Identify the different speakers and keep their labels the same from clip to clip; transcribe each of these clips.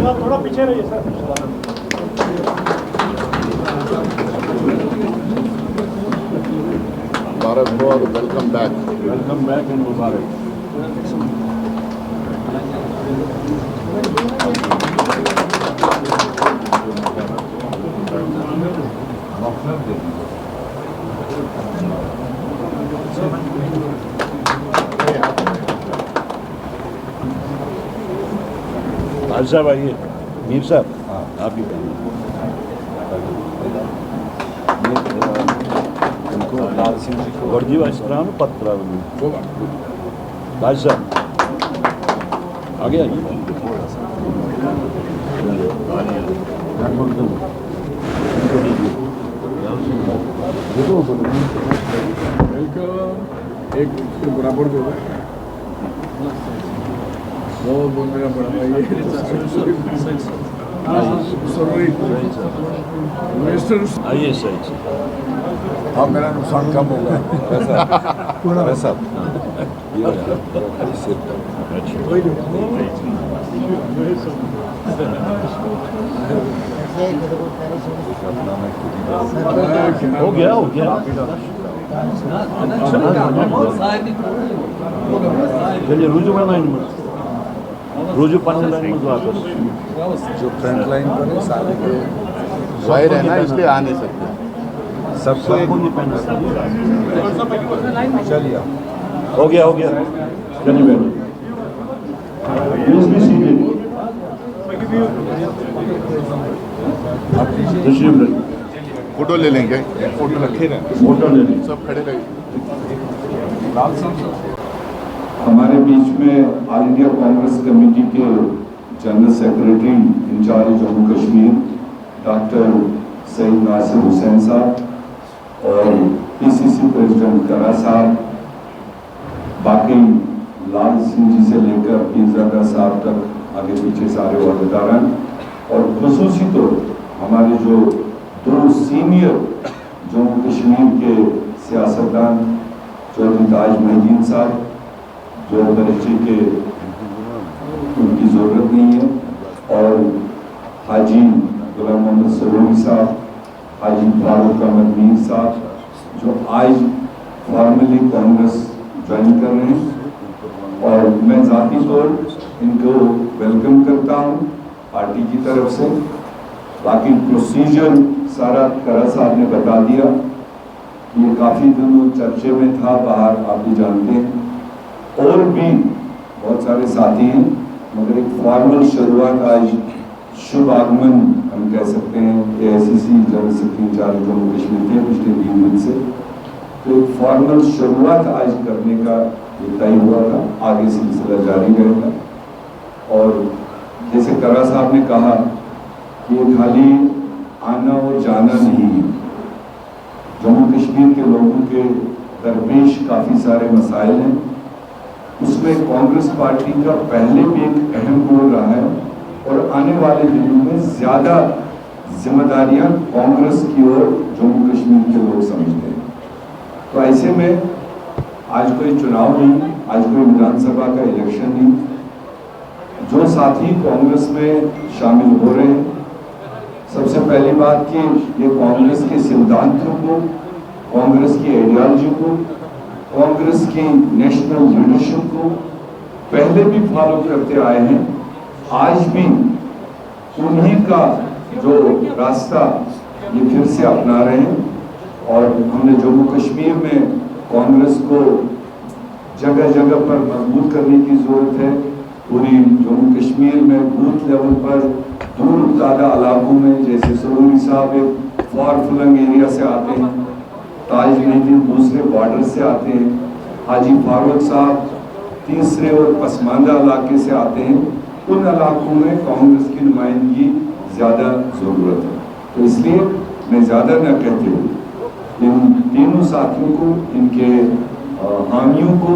Speaker 1: थोड़ा पीछे रहिए sir.
Speaker 2: Mubarak for welcome back.
Speaker 1: Welcome back and Mubarak. आज साहब आइए, मीर साहब आप ही लाल सिंह जी को वर्दी वास्त्र पत्र आज साहब आगे आइए।
Speaker 3: एक बराबर दो बहुत बोलना पड़ा
Speaker 1: आइए सही।
Speaker 3: हाँ मेरा नुकसान कम हो गया
Speaker 1: वैसा हो गया चलिए रुजू बना रुजू पन्ने लाइन में वापस
Speaker 3: जो फ्रंट लाइन पर है सारे के
Speaker 2: वायर है ना, इसलिए आ नहीं सकते।
Speaker 1: सबको नहीं पहना।
Speaker 3: चलिए
Speaker 1: हो गया चलिए बैठो। तशरीफ रखिए।
Speaker 2: फोटो ले लेंगे,
Speaker 3: फोटो रखे रहे
Speaker 1: फोटो ले लें।
Speaker 2: सब खड़े रहे।
Speaker 4: हमारे बीच में ऑल इंडिया कांग्रेस कमेटी के general secretary in-charge Jammu Kashmir doctor Syed Nasir Hussain Sahab और पीसीसी प्रेसिडेंट करा साहब, बाकी लाल सिंह जी से लेकर पीरजादा साहब तक आगे पीछे सारे वफादारान और खुसूसी तो हमारे जो दो सीनियर जम्मू कश्मीर के सियासतदान चौधरी ताज महदीन साहब जो परिचय के उनकी ज़रूरत नहीं है, और हाजी गुलाम मोहम्मद सरूरी साहब, हाजी फारूक अहमद मीर साहब जो आज फॉर्मली कांग्रेस ज्वाइन कर रहे हैं, और मैं ज़ाती तौर इनको वेलकम करता हूँ पार्टी की तरफ से। बाकी प्रोसीजर सारा करा साहब ने बता दिया, ये काफ़ी दिनों चर्चे में था बाहर, आप भी जानते हैं, और भी बहुत सारे साथी हैं, मगर एक फॉर्मल शुरुआत आज शुभ आगमन हम कह सकते हैं AICC general secretary in-charge Jammu Kashmir के पिछले 3 दिन से, तो एक फॉर्मल शुरुआत आज करने का ये तय हुआ था, आगे सिलसिला जारी रहेगा। और जैसे करा साहब ने कहा कि ये खाली आना और जाना नहीं है, जम्मू कश्मीर के लोगों के दरपेश काफ़ी सारे मसाइल हैं, उसमें कांग्रेस पार्टी का पहले भी एक अहम रोल रहा है, और आने वाले दिनों में ज़्यादा जिम्मेदारियां कांग्रेस की ओर जम्मू कश्मीर के लोग समझते हैं। तो ऐसे में आज कोई चुनाव नहीं, आज कोई विधानसभा का इलेक्शन नहीं, जो साथी कांग्रेस में शामिल हो रहे हैं, सबसे पहली बात कि ये कांग्रेस के सिद्धांतों को, कांग्रेस की आइडियोलॉजी को, कांग्रेस की नेशनल लीडरशिप को पहले भी फॉलो करते आए हैं, आज भी उन्हीं का जो रास्ता ये फिर से अपना रहे हैं। और हमने जम्मू कश्मीर में कांग्रेस को जगह जगह पर मजबूत करने की जरूरत है। पूरी जम्मू कश्मीर में बूथ लेवल पर दूर ज़्यादा इलाकों में, जैसे सरूरी साहब एक फार फ्लंग एरिया से आते हैं, ताज महदीन दूसरे बॉर्डर से आते हैं, हाजी फारूक साहब तीसरे और पसमानदा इलाके से आते हैं, उन इलाकों में कांग्रेस की नुमाइंदगी ज़्यादा ज़रूरत है। तो इसलिए मैं ज़्यादा न कहते हुए इन तीनों साथियों को, इनके हामियों को,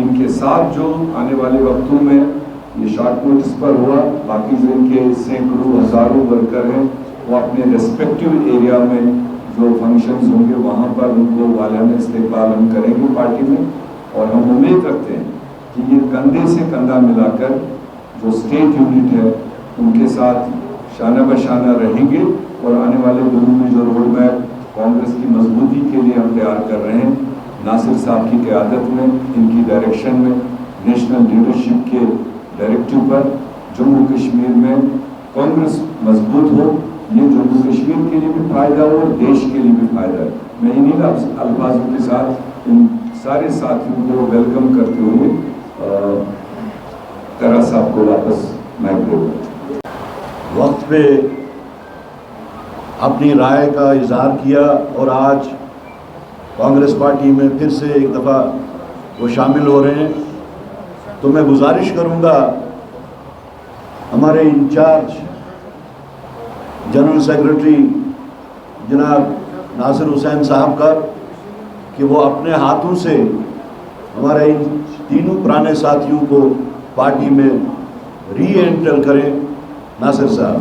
Speaker 4: इनके साथ जो आने वाले वक्तों में ये शॉर्ट नोटिस पर हुआ, बाकी जो इनके सैकड़ों हज़ारों वर्कर हैं वो अपने रेस्पेक्टिव एरिया में जो फंक्शंस होंगे वहाँ पर उनको वालियाना इस्तेकबाल हम करेंगे पार्टी में। और हम उम्मीद रखते हैं कि ये कंधे से कंधा मिलाकर जो स्टेट यूनिट है उनके साथ शाना बशाना रहेंगे और आने वाले दिनों में जो रोड मैप कांग्रेस की मजबूती के लिए हम तैयार कर रहे हैं, नासिर साहब की क़यादत में, इनकी डायरेक्शन में, नेशनल लीडरशिप के डायरेक्टिव पर जम्मू कश्मीर में कांग्रेस मजबूत हो, ये जम्मू कश्मीर के लिए भी फायदा हो और देश के लिए भी फायदा है। मैं इन्हीं अल्फाजों के साथ इन सारे साथियों को वेलकम करते हुए करा साहब को वापस माइक दूंगा।
Speaker 1: वक्त पे अपनी राय का इजहार किया और आज कांग्रेस पार्टी में फिर से एक दफ़ा वो शामिल हो रहे हैं, तो मैं गुजारिश करूंगा हमारे इंचार्ज जनरल सेक्रेटरी जनाब नासिर हुसैन साहब का कि वो अपने हाथों से हमारे इन तीनों पुराने साथियों को पार्टी में री एंटर करें। नासिर साहब,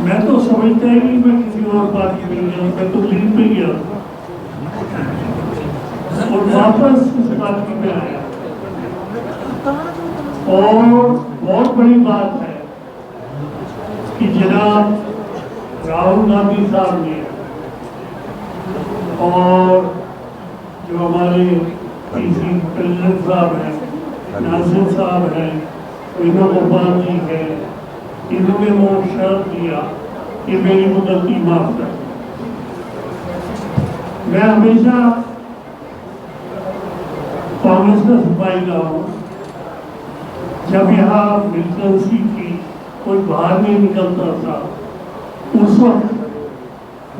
Speaker 5: मैं तो समझता ही नहीं मैं किसी और पार्टी में गया, मैं तो दिल्ली पे गया और वापस इस पार्टी में आया। और बहुत बड़ी बात है कि जनाब राहुल गांधी साहब ने और जो हमारे पीसी प्रेसिडेंट साहब हैं, नासिर साहब हैं, वेणुगोपाल जी हैं, इन्होंने वो शर्त दिया कि मेरी वो गलती माफ कर। मैं हमेशा कांग्रेस का सिपाही रहा हूँ। जब यहाँ मिलिटेंसी की कोई बाहर नहीं निकलता था, उस वक्त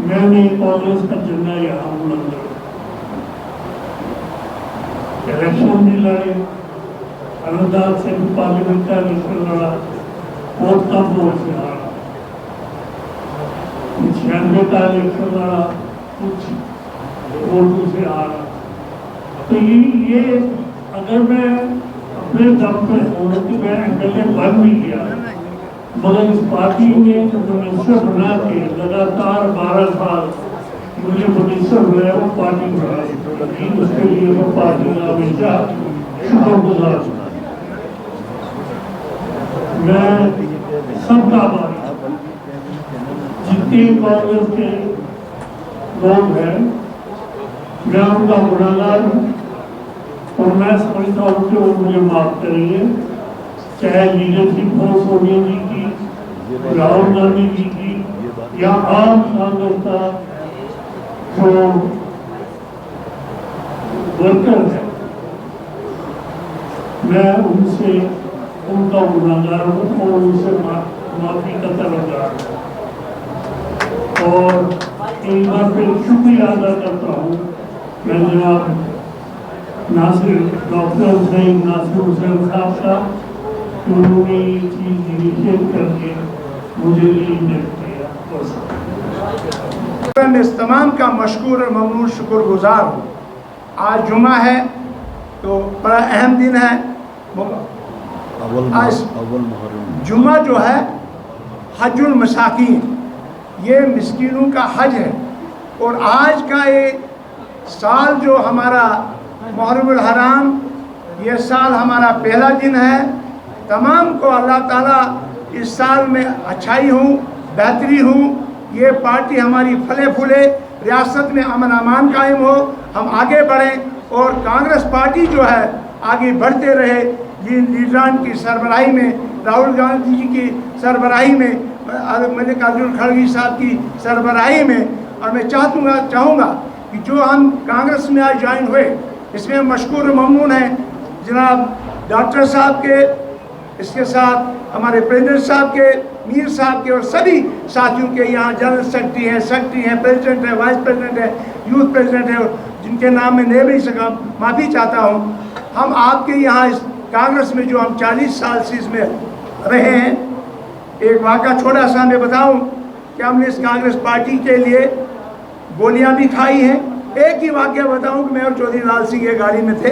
Speaker 5: मैंने कांग्रेस का झंडा यहाँ बुलंद किया। इलेक्शन भी लड़े, अनुदान से पार्लियामेंट का इलेक्शन लड़ा, बहुत कम वोट से हारा। 96 का इलेक्शन लड़ा, कुछ वोटों से हारा। तो ये अगर मैं अपने दम पे हूँ कि मैं एमएलए बन भी गया, मगर इस पार्टी ने जो मिनिस्टर बना के लगातार 12 साल मुझे मिनिस्टर बनाया, वो पार्टी बनाई, उसके लिए मैं पार्टी का हमेशा शुक्रगुजार हूँ। मैं सबका आभारी, जितने कांग्रेस के लोग हैं मैं उनका गुनाहगार हूँ और मैं समझता हूँ कि वो मुझे माफ करेंगे। चाहे लीडरशिप हो सोनिया जी की, राहुल गांधी जी की, या आम कांग्रेस का जो वर्कर है, मैं उनसे उनका गुनाहगार हूँ और उनसे माफी का तलबगार हूँ। और एक बार फिर शुक्रिया अदा करता हूँ मैं जनाब डॉक्टर नासिर हुसैन साहब का, उन्होंने ये चीज़ इनिशिएट करके मुझे लीड किया।
Speaker 6: मैं इस तमाम का मशकूर और ममनून शुक्रगुजार हूँ। आज जुमा है तो बड़ा अहम दिन है। आज जुमा जो है हजुल मसाकीन, ये मिस्कीनों का हज है। और आज का ये साल जो हमारा मुहर्रमुल हराम, ये साल हमारा पहला दिन है। तमाम को अल्लाह ताला इस साल में अच्छाई हो, बेहतरी हो, ये पार्टी हमारी फले फूले, रियासत में अमन अमान कायम हो, हम आगे बढ़ें और कांग्रेस पार्टी जो है आगे बढ़ते रहे। जिन लीडरान की सरबराही में, राहुल गांधी जी की सरबराही में, मल्लिकार्जुन खड़गे साहब की सरबराही में, और मैं चाहूँगा कि जो हम कांग्रेस में आज ज्वाइन हुए, इसमें मशकूर ममनून हैं जनाब डॉक्टर साहब के, इसके साथ हमारे प्रेसिडेंट साहब के, मीर साहब के और सभी साथियों के। यहाँ जनरल सेक्रेटरी हैं, प्रेसिडेंट है, वाइस प्रेसिडेंट है, यूथ प्रेसिडेंट है, जिनके नाम में ले नहीं सका, माफ़ी चाहता हूँ। हम आपके यहाँ इस कांग्रेस में जो हम 40 साल से इसमें रहे हैं, एक वाक़ा छोटा सा मैं बताऊँ कि हमने इस कांग्रेस पार्टी के लिए गोलियां भी खाई हैं। एक ही वाक़या बताऊं कि मैं और चौधरी लाल सिंह ये गाड़ी में थे,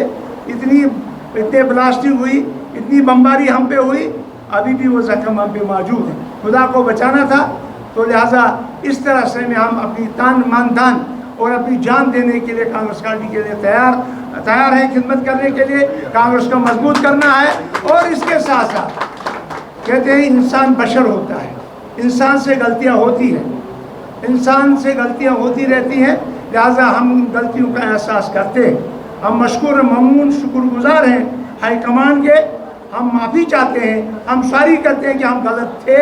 Speaker 6: इतने ब्लास्टिंग हुई, इतनी बमबारी हम पे हुई, अभी भी वो जख्म हम पे मौजूद है। खुदा को बचाना था, तो लिहाजा इस तरह से में हम अपनी तान मान दान और अपनी जान देने के लिए कांग्रेस पार्टी के लिए तैयार हैं, खिदमत करने के लिए। कांग्रेस को मजबूत करना है और इसके साथ साथ कहते हैं इंसान बशर होता है, इंसान से गलतियां होती हैं, इंसान से गलतियां होती रहती हैं, लिहाजा हम गलतियों का एहसास करते हैं। हम मशकूर ममनून शुक्रगुजार हैं हाईकमान के, हम माफ़ी चाहते हैं, हम सॉरी करते हैं कि हम गलत थे।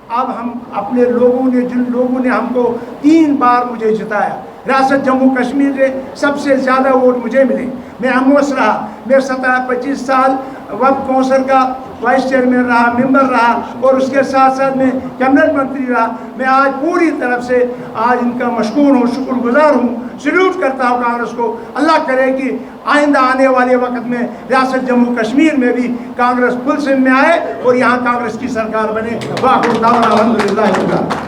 Speaker 6: अब हम अपने लोगों ने, जिन लोगों ने हमको 3 बार मुझे जिताया, रियासत जम्मू कश्मीर से सबसे ज़्यादा वोट मुझे मिले, मैं अमोस रहा, मैं 25 साल वक्फ कौंसिल का वाइस चेयरमैन रहा, मेंबर रहा, और उसके साथ साथ मैं कैबिनेट मंत्री रहा। मैं आज पूरी तरफ से आज इनका मशकूर हूँ, शुक्रगुजार हूँ, सल्यूट करता हूँ कांग्रेस को। अल्लाह करे कि आइंदा आने वाले वक्त में रियासत जम्मू कश्मीर में भी कांग्रेस फुल सिम में आए और यहाँ कांग्रेस की सरकार बने। वाह, अल्हम्दुलिल्लाह।